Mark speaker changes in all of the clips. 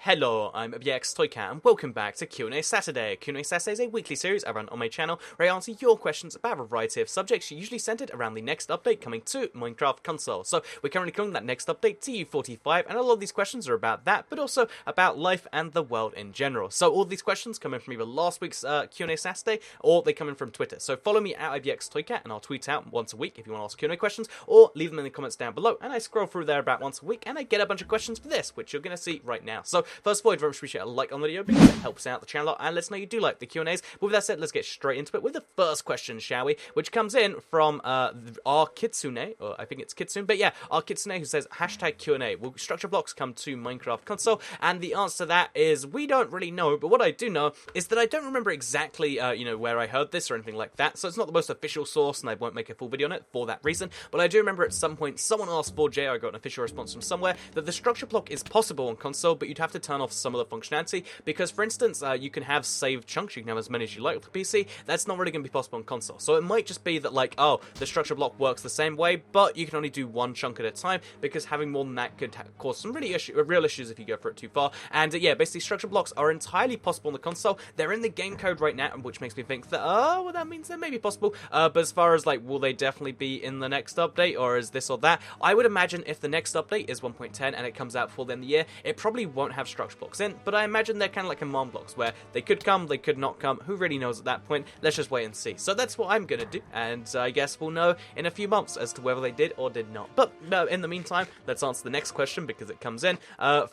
Speaker 1: Hello, I'm Toycat, and welcome back to QnA Saturday. QnA Saturday is a weekly series I run on my channel where I answer your questions about a variety of subjects, usually centered around the next update coming to Minecraft console. So we're currently calling that next update TU45, and a lot of these questions are about that, but also about life and the world in general. So all these questions come in from either last week's QnA Saturday, or they come in from Twitter. So follow me at Toycat, and I'll tweet out once a week if you want to ask QnA questions, or leave them in the comments down below, and I scroll through there about once a week, and I get a bunch of questions for this, which you're going to see right now. So first of all, I'd very much appreciate a like on the video because it helps out the channel and lets us know you do like the Q&As. But with that said, let's get straight into it with the first question, shall we? Which comes in from our Kitsune, or I think it's Kitsune, but yeah, our Kitsune, who says hashtag Q&A. Will structure blocks come to Minecraft console? And the answer to that is we don't really know, but what I do know is that I don't remember exactly, where I heard this or anything like that. So it's not the most official source, and I won't make a full video on it for that reason. But I do remember at some point someone asked 4J, I got an official response from somewhere, that the structure block is possible on console, but you'd have to turn off some of the functionality, because for instance, you can have saved chunks, you can have as many as you like with the PC. That's not really going to be possible on console. So it might just be that, like, oh, the structure block works the same way, but you can only do one chunk at a time, because having more than that could cause some really real issues if you go for it too far. And yeah, basically structure blocks are entirely possible on the console. They're in the game code right now, which makes me think that, oh, well, that means they may be possible. But as far as, like, will they definitely be in the next update, or is this or that? I would imagine if the next update is 1.10 and it comes out before the end of the year, it probably won't have structure blocks in, but I imagine they're kind of like command blocks, where they could come, they could not come. Who really knows at that point? Let's just wait and see. So that's what I'm going to do, and I guess we'll know in a few months as to whether they did or did not. But in the meantime, let's answer the next question, because it comes in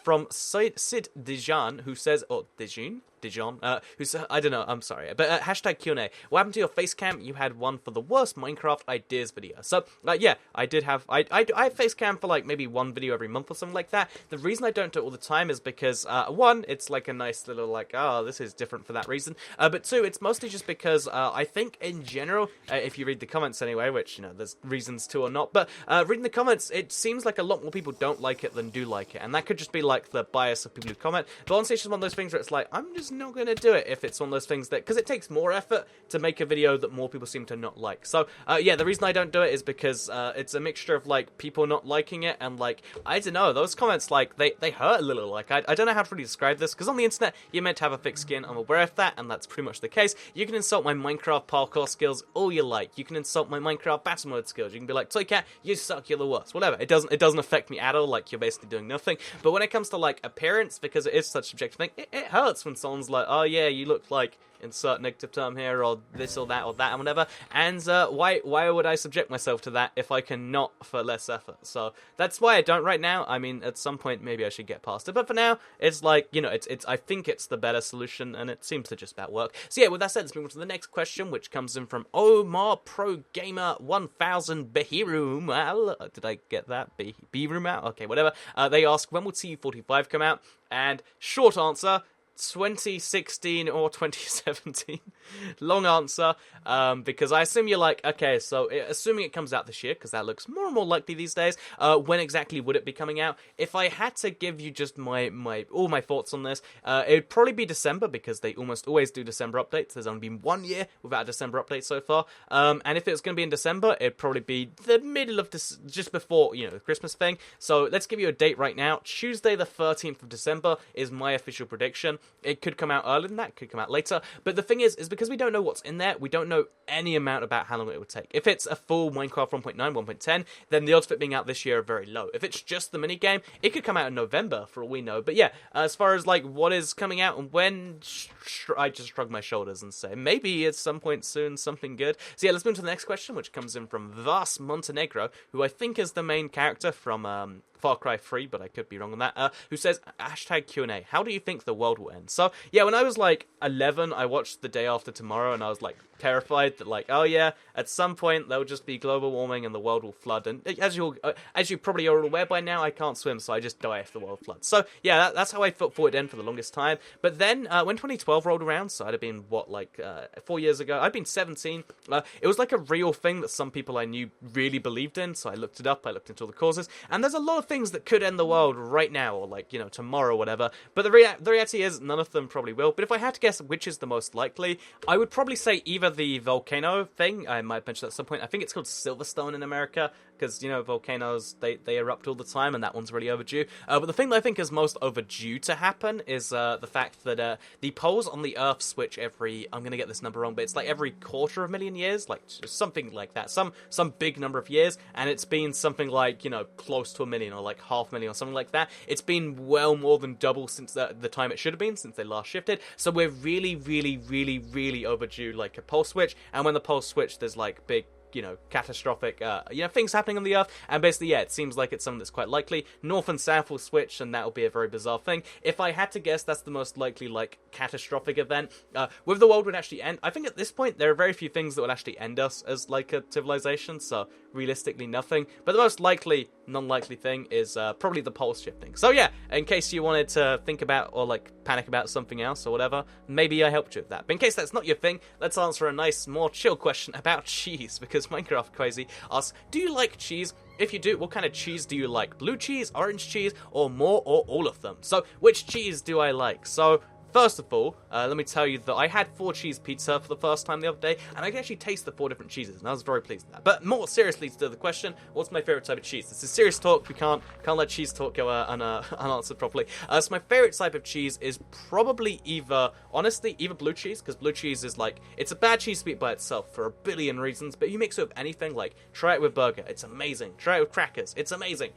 Speaker 1: from Sid Dijon, who says, or Dijon, who's, I don't know, I'm sorry, but hashtag QnA. What happened to your Facecam? You had one for the worst Minecraft ideas video. So, yeah, I did have, I have Facecam for like maybe one video every month or something like that. The reason I don't do it all the time is because, one, it's like a nice little, like, oh, this is different for that reason. But two, it's mostly just because I think in general, if you read the comments anyway, which, there's reasons to or not, but reading the comments, it seems like a lot more people don't like it than do like it. And that could just be like the bias of people who comment. But honestly, it's just one of those things where it's like, I'm just not going to do it if it's one of those things that, because it takes more effort to make a video that more people seem to not like. So yeah, the reason I don't do it is because it's a mixture of like people not liking it, and like, I don't know, those comments, like, they hurt a little. Like, I don't know how to really describe this, because on the internet you're meant to have a thick skin. I'm aware of that, and that's pretty much the case. You can insult my Minecraft parkour skills all you like. You can insult my Minecraft battle mode skills. You can be like, Toycat, you suck, you're the worst, whatever. It doesn't affect me at all. Like, you're basically doing nothing. But when it comes to like appearance, because it is such a subjective thing, it hurts when someone's like, oh yeah, you look like, insert negative term here, or this or that and whatever. And why would I subject myself to that if I can not for less effort? So that's why I don't right now. I mean, at some point maybe I should get past it, but for now it's like, it's I think it's the better solution, and it seems to just about work. So yeah, with that said, let's move on to the next question, which comes in from Omar Pro Gamer 1000 Behirum. Well, did I get that? Behirum out? Okay, whatever. They ask, when will TU45 come out? And short answer, 2016 or 2017. Long answer, because I assume you're like, okay, so assuming it comes out this year, because that looks more and more likely these days, when exactly would it be coming out? If I had to give you just all my thoughts on this, it'd probably be December, because they almost always do December updates. There's only been 1 year without a December update so far, and if it was going to be in December, it'd probably be the middle of this, just before, the Christmas thing. So let's give you a date right now. Tuesday the 13th of December is my official prediction. It could come out earlier than that, could come out later. But the thing is because we don't know what's in there, we don't know any amount about how long it would take. If it's a full Minecraft 1.9, 1.10, then the odds of it being out this year are very low. If it's just the minigame, it could come out in November for all we know. But yeah, as far as like what is coming out and when, I just shrug my shoulders and say maybe at some point soon something good. So yeah, let's move to the next question, which comes in from Vas Montenegro, who I think is the main character from Far Cry 3, but I could be wrong on that, who says, hashtag Q&A, how do you think the world will end? So, yeah, when I was, like, 11, I watched The Day After Tomorrow, and I was, like, terrified that, like, oh, yeah, at some point, there'll just be global warming and the world will flood, and as you probably are all aware by now, I can't swim, so I just die if the world floods. So, yeah, that's how I thought it end for the longest time. But then, when 2012 rolled around, so I'd have been, 4 years ago, I'd been 17, it was, like, a real thing that some people I knew really believed in, so I looked it up, I looked into all the causes, and there's a lot of things that could end the world right now, or like, tomorrow or whatever, but the reality is none of them probably will. But if I had to guess which is the most likely, I would probably say either the volcano thing, I might mention that at some point, I think it's called Silverstone in America, because, you know, volcanoes, they erupt all the time, and that one's really overdue. But the thing that I think is most overdue to happen is the fact that the poles on the Earth switch every, I'm going to get this number wrong, but it's like every quarter of a million years, like something like that, some big number of years, and it's been something like, you know, close to a million, or like half a million, or something like that. It's been well more than double since the time it should have been, since they last shifted, so we're really, really, really, really overdue, like, a pole switch, and when the poles switch, there's, like, big, you know, catastrophic, you know, things happening on the Earth, and basically, yeah, it seems like it's something that's quite likely. North and South will switch, and that will be a very bizarre thing. If I had to guess, that's the most likely, like, catastrophic event. With the world would actually end, I think at this point, there are very few things that will actually end us as, like, a civilization, so realistically nothing. But the most likely, non-likely thing is probably the pole shifting. So yeah, in case you wanted to think about, or, like, panic about something else or whatever, maybe I helped you with that. But in case that's not your thing, let's answer a nice, more chill question about cheese, because Minecraft Crazy asks, do you like cheese? If you do, what kind of cheese do you like? Blue cheese, orange cheese, or more, or all of them? So, which cheese do I like? So, first of all, let me tell you that I had 4 cheese pizza for the first time the other day, and I could actually taste the 4 different cheeses, and I was very pleased with that. But more seriously to the question, what's my favourite type of cheese? This is serious talk. We can't let cheese talk go unanswered properly. So my favourite type of cheese is probably either blue cheese, because blue cheese is like, it's a bad cheese to eat by itself for a billion reasons, but you mix it with anything, like, try it with burger, it's amazing. Try it with crackers, it's amazing.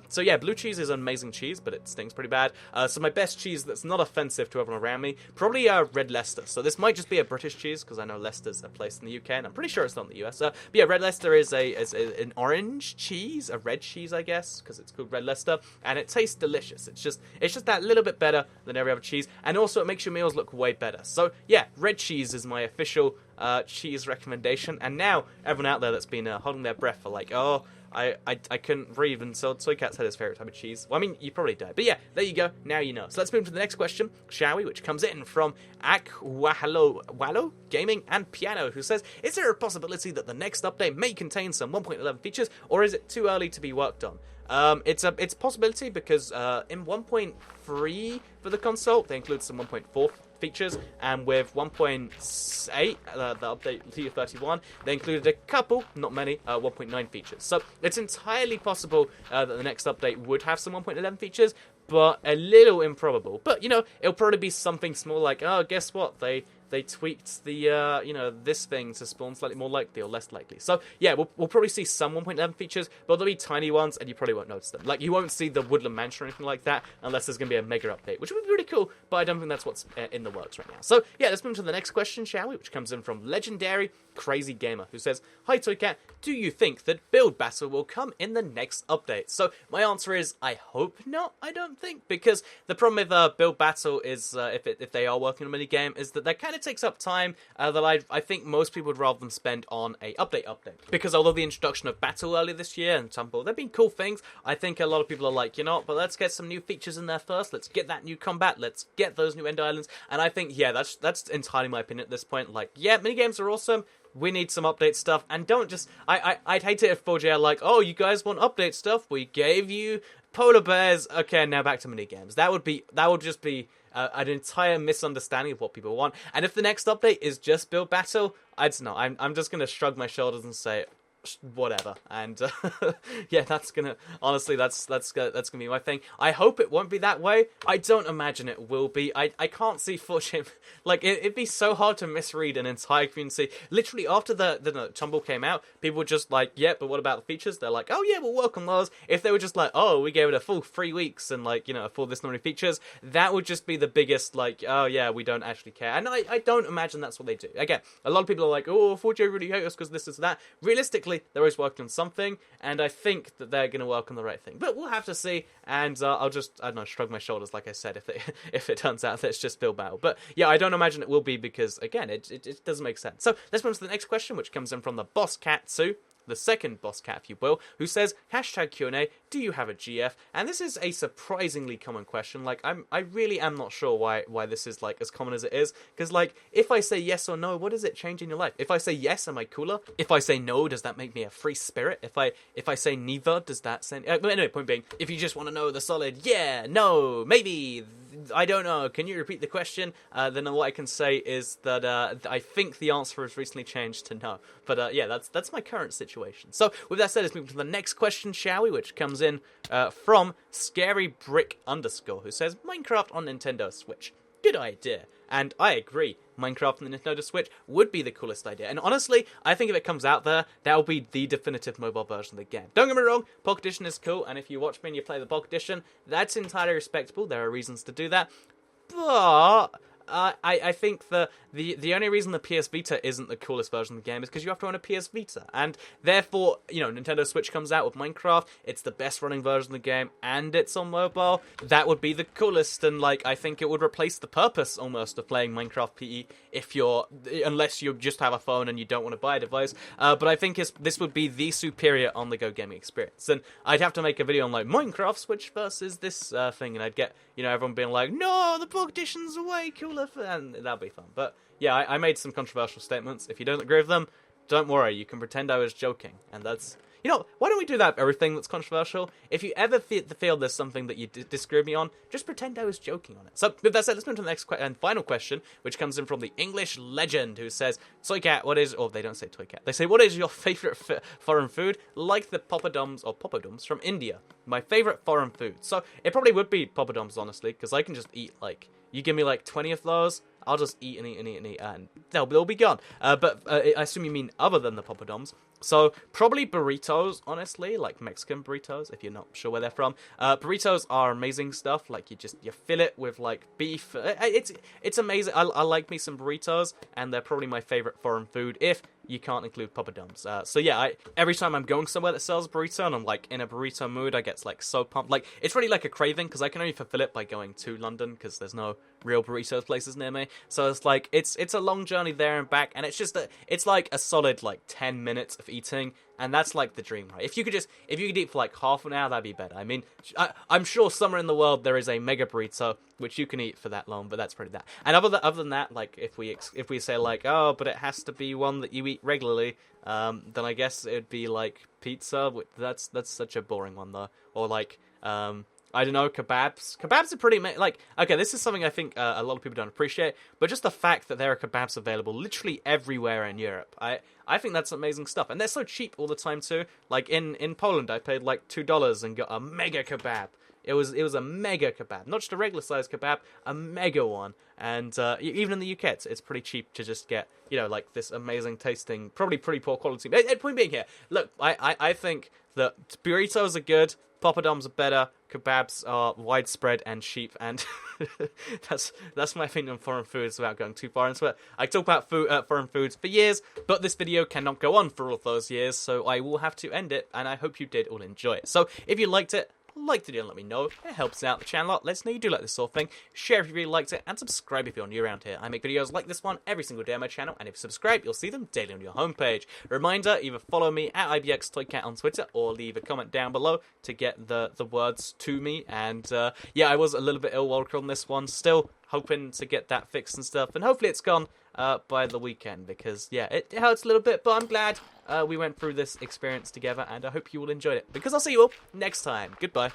Speaker 1: So yeah, blue cheese is an amazing cheese, but it stings pretty bad. So my best cheese that's not offensive to everyone around me, probably Red Leicester. So this might just be a British cheese, because I know Leicester's a place in the UK, and I'm pretty sure it's not in the US. But yeah, Red Leicester is an orange cheese, a red cheese, I guess, because it's called Red Leicester, and it tastes delicious. It's just that little bit better than every other cheese, and also it makes your meals look way better. So yeah, red cheese is my official cheese recommendation. And now everyone out there that's been holding their breath for like, oh, I couldn't breathe until Toycat said his favourite type of cheese. Well, I mean, you probably don't. But yeah, there you go. Now you know. So let's move to the next question, shall we? Which comes in from Wallo Gaming and Piano, who says, is there a possibility that the next update may contain some 1.11 features, or is it too early to be worked on? It's a possibility, because in 1.3 for the console, they include some 1.4 features, and with 1.8, the update TU45, they included a couple, not many, 1.9 features. So it's entirely possible that the next update would have some 1.11 features, but a little improbable. But, you know, it'll probably be something small like, oh, guess what, they tweaked the, this thing to spawn slightly more likely or less likely. So, yeah, we'll probably see some 1.11 features, but they'll be tiny ones, and you probably won't notice them. Like, you won't see the Woodland Mansion or anything like that, unless there's going to be a mega update, which would be really cool, but I don't think that's what's in the works right now. So, yeah, let's move to the next question, shall we? Which comes in from Legendary Crazy Gamer, who says, hi, Toycat, do you think that Build Battle will come in the next update? So, my answer is, I hope not, I don't think, because the problem with Build Battle is, if they are working on a minigame, is that kind of takes up time that I think most people would rather them spend on a update. Because although the introduction of Battle earlier this year and Tumble, they've been cool things, I think a lot of people are like, you know, but let's get some new features in there first, let's get that new combat, let's get those new End Islands, and I think, yeah, that's entirely my opinion at this point. Like, yeah, minigames are awesome, we need some update stuff, and don't just, I'd hate it if 4J are like, oh, you guys want update stuff, we gave you polar bears, okay, now back to minigames. That would just be an entire misunderstanding of what people want. And if the next update is just Build Battle, I don't know, I'm just gonna shrug my shoulders and say, whatever. And yeah, that's gonna gonna be my thing. I hope it won't be that way. I don't imagine it will be. I can't see Fortune, like, it'd be so hard to misread an entire community. Literally after the Tumble came out, people were just like, yeah, but what about the features? They're like, oh yeah, we'll work on those. If they were just like, oh, we gave it a full 3 weeks and, like, you know, for this many features, that would just be the biggest, like, oh yeah, we don't actually care. And I don't imagine that's what they do. Again, a lot of people are like, oh, 4J really hate us because this is that. Realistically, they're always working on something, and I think that they're going to work on the right thing. But we'll have to see, and I'll just, I don't know, shrug my shoulders, like I said, if it turns out that it's just Build Battle. But yeah, I don't imagine it will be, because, again, it doesn't make sense. So let's move to the next question, which comes in from the Boss Cat 2. The second boss cat, if you will, who says, hashtag QnA, do you have a GF? And this is a surprisingly common question. Like, I really am not sure why this is, like, as common as it is. Because, like, if I say yes or no, what does it change in your life? If I say yes, am I cooler? If I say no, does that make me a free spirit? If I say neither, does that send... but anyway, point being, if you just want to know the solid yeah, no, maybe... I don't know. Can you repeat the question? Then what I can say is that I think the answer has recently changed to no. But yeah, that's my current situation. So with that said, let's move to the next question, shall we? Which comes in from ScaryBrick_, who says Minecraft on Nintendo Switch. Good idea. And I agree. Minecraft on the Nintendo Switch would be the coolest idea. And honestly, I think if it comes out there, that'll be the definitive mobile version of the game. Don't get me wrong, Pocket Edition is cool, and if you watch me and you play the Pocket Edition, that's entirely respectable. There are reasons to do that. But... I think the only reason the PS Vita isn't the coolest version of the game is because you have to own a PS Vita, and therefore, you know, Nintendo Switch comes out with Minecraft, it's the best running version of the game, and it's on mobile. That would be the coolest, and like I think it would replace the purpose almost of playing Minecraft PE unless you just have a phone and you don't want to buy a device. But I think this would be the superior on-the-go gaming experience, and I'd have to make a video on like Minecraft Switch versus this thing, and I'd get everyone being like, no, the Pocket Edition's way cooler. And that'll be fun. But yeah, I made some controversial statements. If you don't agree with them, don't worry. You can pretend I was joking. And that's... You know, why don't we do that with everything that's controversial? If you ever feel there's something that you disagree with me on, just pretend I was joking on it. So, with that said, let's move to the next and final question, which comes in from the English legend, who says, Toycat, what is... Or they don't say Toycat. They say, what is your favourite foreign food? Like the poppadoms from India. My favourite foreign food. So, it probably would be poppadoms, honestly, because I can just eat, like... You give me like 20 of those, I'll just eat and eat and eat and eat, and they'll be gone. But I assume you mean other than the poppadoms. So probably burritos, honestly, like Mexican burritos, if you're not sure where they're from. Burritos are amazing stuff. Like you fill it with like beef. It's amazing. I like me some burritos, and they're probably my favorite foreign food if you can't include poppadoms. So yeah, every time I'm going somewhere that sells burrito and I'm like in a burrito mood, I get like so pumped. Like it's really like a craving because I can only fulfill it by going to London because there's no real burrito places near me. So it's like it's a long journey there and back, and it's like a solid like 10 minutes of eating, and that's like the dream, right? If you could eat for like half an hour, that'd be better. I mean, I'm sure somewhere in the world there is a mega burrito which you can eat for that long, but that's pretty that. And other than that, like if we say like, oh, but it has to be one that you eat regularly, then I guess it'd be like pizza. That's such a boring one though. Or like I don't know, kebabs. Kebabs are pretty like, okay, this is something I think a lot of people don't appreciate, but just the fact that there are kebabs available literally everywhere in Europe, I think that's amazing stuff, and they're so cheap all the time too. Like in Poland, I paid like $2 and got a mega kebab. It was a mega kebab, not just a regular size kebab, a mega one. And even in the UK, it's pretty cheap to just get, like this amazing tasting, probably pretty poor quality. Point being here, look, I think that burritos are good, poppadoms are better, kebabs are widespread and cheap, and that's my opinion on foreign foods without going too far into it. I talk about foreign foods for years, but this video cannot go on for all of those years, so I will have to end it, and I hope you did all enjoy it. So if you liked it, like the video and let me know. It helps out the channel a lot. Let us know you do like this sort of thing. Share if you really liked it, and subscribe if you're new around here. I make videos like this one every single day on my channel, and if you subscribe, you'll see them daily on your homepage. Reminder, either follow me at IBXToyCat on Twitter, or leave a comment down below to get the words to me. And yeah, I was a little bit ill while recording this one. Still hoping to get that fixed and stuff, and hopefully it's gone by the weekend, because yeah, it hurts a little bit, but I'm glad we went through this experience together, and I hope you all enjoyed it, because I'll see you all next time. Goodbye.